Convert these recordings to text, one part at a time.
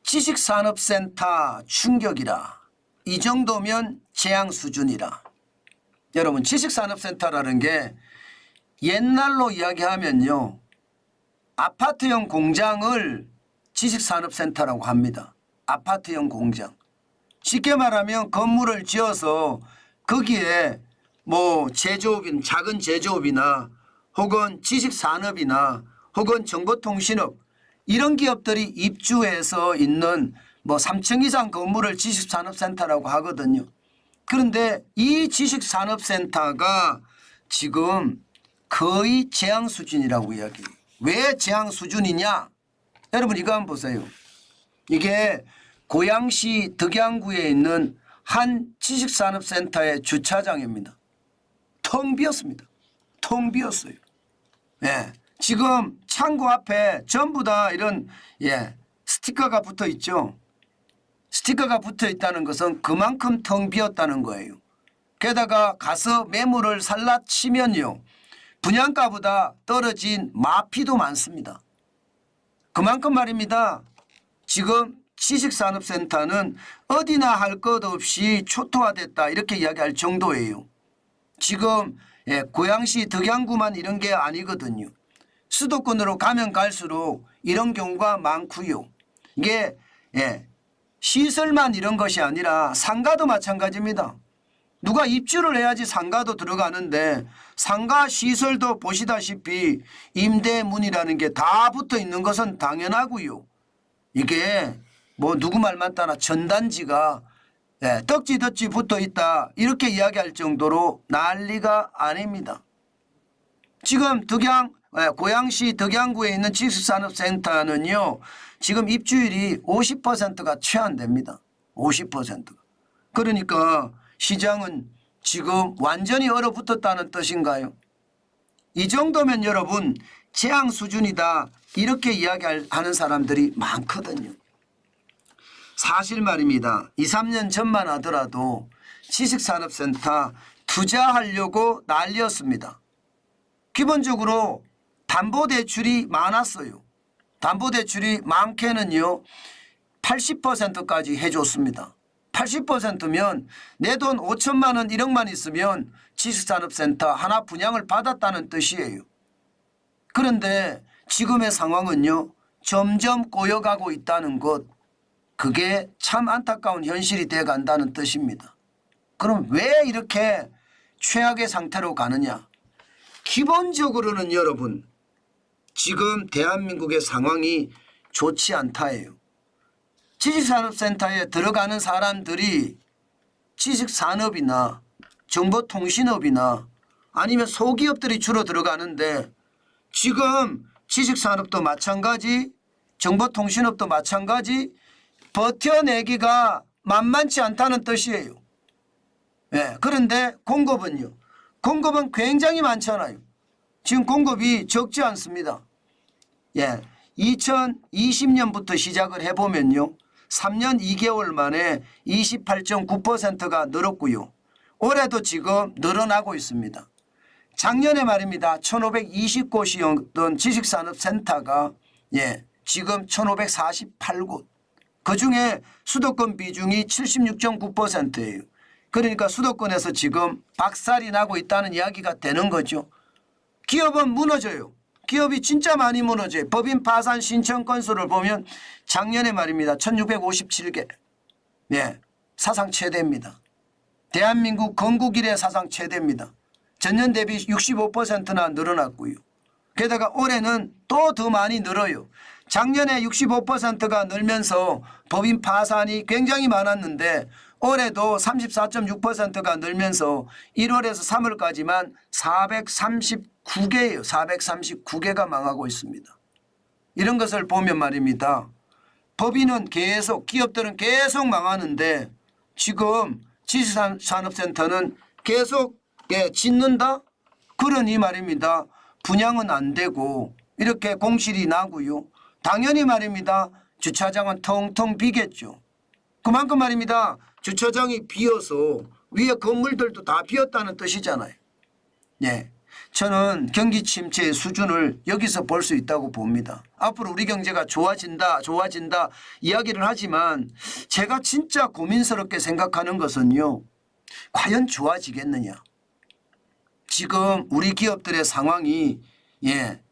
지식산업센터 충격이라. 이 정도면 재앙 수준이라. 여러분, 지식산업센터라는 게 옛날로 이야기하면요, 아파트형 공장을 지식산업센터라고 합니다. 아파트형 공장. 쉽게 말하면 건물을 지어서 거기에 뭐 제조업인 작은 제조업이나 혹은 지식산업이나 혹은 정보통신업 이런 기업들이 입주해서 있는 뭐 3층 이상 건물을 지식산업센터라고 하거든요. 그런데 이 지식산업센터가 지금 거의 재앙 수준이라고 이야기해요. 왜 재앙 수준이냐? 여러분 이거 한번 보세요. 이게 고양시 덕양구에 있는 한 지식산업센터의 주차장입니다. 텅 비었습니다. 텅 비었어요. 예. 지금 창고 앞에 전부 다 이런 스티커가 붙어 있죠. 스티커가 붙어 있다는 것은 그만큼 텅 비었다는 거예요. 게다가 가서 매물을 살라 치면요, 분양가보다 떨어진 마피도 많습니다. 그만큼 말입니다. 지금 지식산업센터는 어디나 할 것 없이 초토화됐다 이렇게 이야기할 정도예요. 지금 고양시 덕양구만 이런 게 아니거든요. 수도권으로 가면 갈수록 이런 경우가 많고요. 이게 시설만 이런 것이 아니라 상가도 마찬가지입니다. 누가 입주를 해야지 상가도 들어가는데 상가 시설도 보시다시피 임대문이라는 게 다 붙어 있는 것은 당연하고요. 이게 뭐 누구 말 맞다나 전단지가 떡지덕지 붙어 있다 이렇게 이야기할 정도로 난리가 아닙니다. 지금 고양시 덕양구에 있는 지식산업센터는요, 지금 입주율이 50%가 채 안 됩니다. 50%가. 그러니까 시장은 지금 완전히 얼어붙었다는 뜻인가요? 이 정도면 여러분 재앙 수준이다 이렇게 이야기하는 사람들이 많거든요. 사실 말입니다. 2, 3년 전만 하더라도 지식산업센터 투자하려고 난리였습니다. 기본적으로 담보대출이 많았어요. 담보대출이 많게는요 80%까지 해줬습니다. 80%면 내 돈 5천만 원 1억만 있으면 지식산업센터 하나 분양을 받았다는 뜻이에요. 그런데 지금의 상황은요 점점 꼬여가고 있다는 것, 그게 참 안타까운 현실이 돼간다는 뜻입니다. 그럼 왜 이렇게 최악의 상태로 가느냐? 기본적으로는 여러분 지금 대한민국의 상황이 좋지 않다예요. 지식산업센터에 들어가는 사람들이 지식산업이나 정보통신업이나 아니면 소기업들이 주로 들어가는데 지금 지식산업도 마찬가지, 정보통신업도 마찬가지 버텨내기가 만만치 않다는 뜻이에요. 그런데 공급은요? 공급은 굉장히 많잖아요. 지금 공급이 적지 않습니다. 2020년부터 시작을 해보면요. 3년 2개월 만에 28.9%가 늘었고요. 올해도 지금 늘어나고 있습니다. 작년에 말입니다. 1520곳이었던 지식산업센터가 지금 1548곳. 그중에 수도권 비중이 76.9%예요. 그러니까 수도권에서 지금 박살이 나고 있다는 이야기가 되는 거죠. 기업은 무너져요. 기업이 진짜 많이 무너져요. 법인 파산 신청 건수를 보면 작년에 말입니다. 1657개. 사상 최대입니다. 대한민국 건국 이래 사상 최대입니다. 전년 대비 65%나 늘어났고요. 게다가 올해는 또 더 많이 늘어요. 작년에 65%가 늘면서 법인 파산이 굉장히 많았는데 올해도 34.6%가 늘면서 1월에서 3월까지만 439개예요. 439개가 망하고 있습니다. 이런 것을 보면 말입니다. 법인은 계속, 기업들은 계속 망하는데 지금 지식산업센터는 계속 짓는다? 그러니 말입니다. 분양은 안 되고 이렇게 공실이 나고요. 당연히 말입니다. 주차장은 텅텅 비겠죠. 그만큼 말입니다. 주차장이 비어서 위에 건물들도 다 비었다는 뜻이잖아요. 저는 경기 침체의 수준을 여기서 볼 수 있다고 봅니다. 앞으로 우리 경제가 좋아진다 이야기를 하지만 제가 진짜 고민스럽게 생각하는 것은요. 과연 좋아지겠느냐. 지금 우리 기업들의 상황이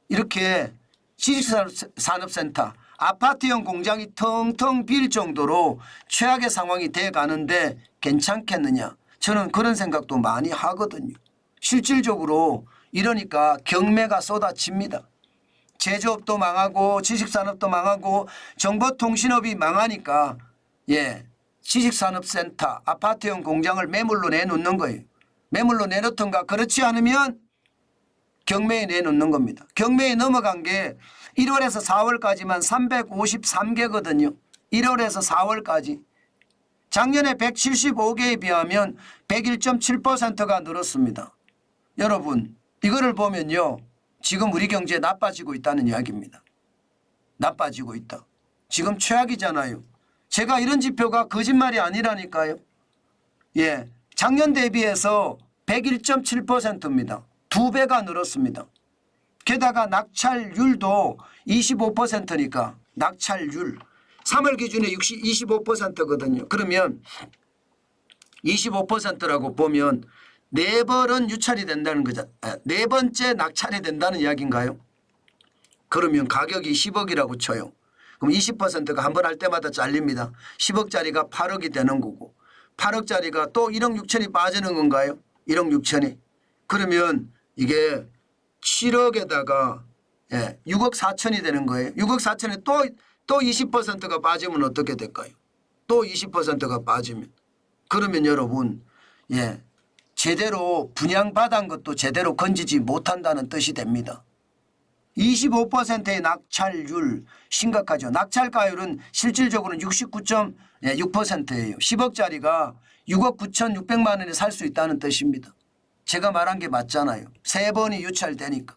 이렇게 지식산업센터 아파트형 공장이 텅텅 빌 정도로 최악의 상황이 돼 가는데 괜찮겠느냐. 저는 그런 생각도 많이 하거든요. 실질적으로 이러니까 경매가 쏟아집니다. 제조업도 망하고 지식산업도 망하고 정보통신업이 망하니까 지식산업센터 아파트형 공장을 매물로 내놓는 거예요. 매물로 내놓던가 그렇지 않으면 경매에 내놓는 겁니다. 경매에 넘어간 게 1월에서 4월까지만 353개거든요. 1월에서 4월까지. 작년에 175개에 비하면 101.7%가 늘었습니다. 여러분 이거를 보면요. 지금 우리 경제 나빠지고 있다는 이야기입니다. 나빠지고 있다. 지금 최악이잖아요. 제가 이런 지표가 거짓말이 아니라니까요. 작년 대비해서 101.7%입니다. 2배가 늘었습니다. 게다가 낙찰률도 25%니까 낙찰률 3월 기준에 25%거든요. 그러면 25%라고 보면 4번은 유찰이 된다는 거죠. 4번째 낙찰이 된다는 이야기인가요? 그러면 가격이 10억이라고 쳐요. 그럼 20%가 한 번 할 때마다 잘립니다. 10억짜리가 8억이 되는 거고 8억짜리가 또 1억 6천이 빠지는 건가요? 1억 6천이. 그러면 이게 7억에다가 6억 4천이 되는 거예요. 6억 4천에 또 20%가 빠지면 어떻게 될까요? 또 20%가 빠지면. 그러면 여러분 제대로 분양받은 것도 제대로 건지지 못한다는 뜻이 됩니다. 25%의 낙찰률 심각하죠. 낙찰가율은 실질적으로는 69.6%예요. 10억짜리가 6억 9,600만 원에 살 수 있다는 뜻입니다. 제가 말한 게 맞잖아요. 3번이 유찰되니까.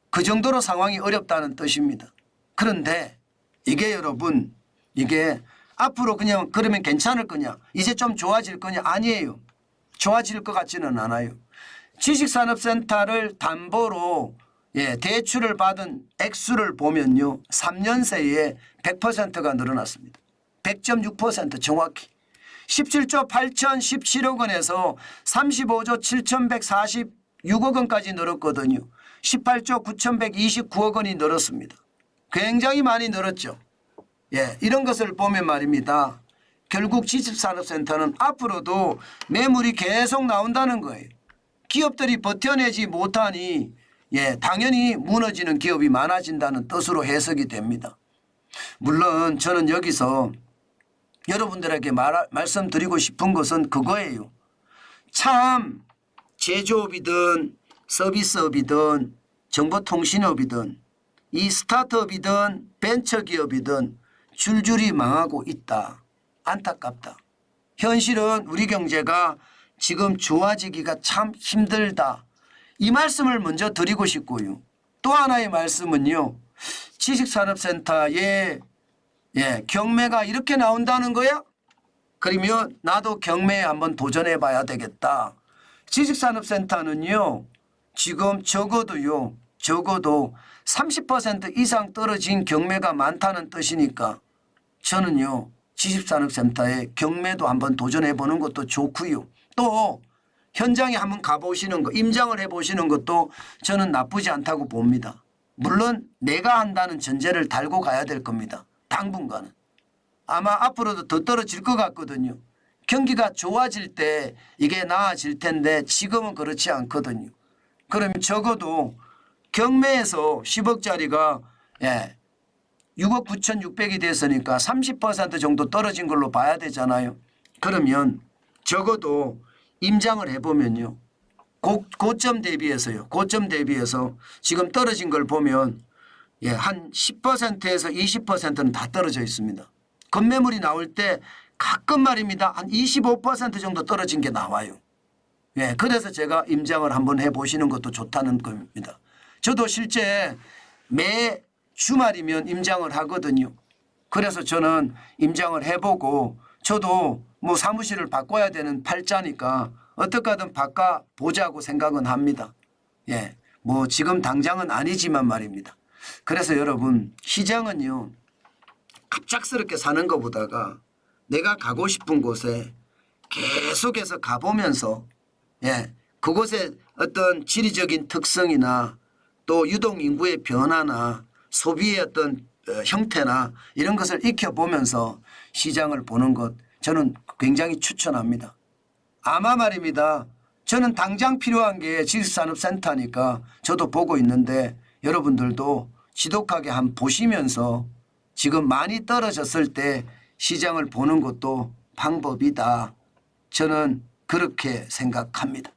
그 정도로 상황이 어렵다는 뜻입니다. 그런데 이게 여러분 이게 앞으로 그냥 그러면 괜찮을 거냐 이제 좀 좋아질 거냐 아니에요. 좋아질 것 같지는 않아요. 지식산업센터를 담보로 대출을 받은 액수를 보면요. 3년 새에 100%가 늘어났습니다. 100.6% 정확히. 17조 8,017억 원에서 35조 7,146억 원까지 늘었거든요. 18조 9,129억 원이 늘었습니다. 굉장히 많이 늘었죠. 이런 것을 보면 말입니다. 결국 지식산업센터는 앞으로도 매물이 계속 나온다는 거예요. 기업들이 버텨내지 못하니 당연히 무너지는 기업이 많아진다는 뜻으로 해석이 됩니다. 물론 저는 여기서 여러분들에게 말씀드리고 싶은 것은 그거예요. 참 제조업이든 서비스업이든 정보통신업이든 이 스타트업이든 벤처기업이든 줄줄이 망하고 있다. 안타깝다. 현실은 우리 경제가 지금 좋아지기가 참 힘들다. 이 말씀을 먼저 드리고 싶고요. 또 하나의 말씀은요. 지식산업센터에 경매가 이렇게 나온다는 거야? 그러면 나도 경매에 한번 도전해 봐야 되겠다. 지식산업센터는요. 지금 적어도 30% 이상 떨어진 경매가 많다는 뜻이니까 저는요. 지식산업센터에 경매도 한번 도전해 보는 것도 좋고요. 또 현장에 한번 가보시는 거 임장을 해보시는 것도 저는 나쁘지 않다고 봅니다. 물론 내가 한다는 전제를 달고 가야 될 겁니다. 당분간은. 아마 앞으로도 더 떨어질 것 같거든요. 경기가 좋아질 때 이게 나아질 텐데 지금은 그렇지 않거든요. 그러면 적어도 경매에서 10억짜리가 6억 9,600이 됐으니까 30% 정도 떨어진 걸로 봐야 되잖아요. 그러면 적어도 임장을 해보면요. 고점 대비해서요. 고점 대비해서 지금 떨어진 걸 보면 한 10%에서 20%는 다 떨어져 있습니다. 건매물이 나올 때 가끔 말입니다. 한 25% 정도 떨어진 게 나와요. 그래서 제가 임장을 한번 해보시는 것도 좋다는 겁니다. 저도 실제 매 주말이면 임장을 하거든요. 그래서 저는 임장을 해보고 저도 뭐 사무실을 바꿔야 되는 팔자니까 어떻게든 바꿔보자고 생각은 합니다. 예, 뭐 지금 당장은 아니지만 말입니다. 그래서 여러분 시장은요 갑작스럽게 사는 것보다가 내가 가고 싶은 곳에 계속해서 가보면서 예, 그곳의 어떤 지리적인 특성이나 또 유동 인구의 변화나 소비의 어떤 형태나 이런 것을 익혀보면서 시장을 보는 것 저는 굉장히 추천합니다. 아마 말입니다. 저는 당장 필요한 게 지식산업센터니까 저도 보고 있는데 여러분들도 지독하게 한번 보시면서 지금 많이 떨어졌을 때 시장을 보는 것도 방법이다. 저는 그렇게 생각합니다.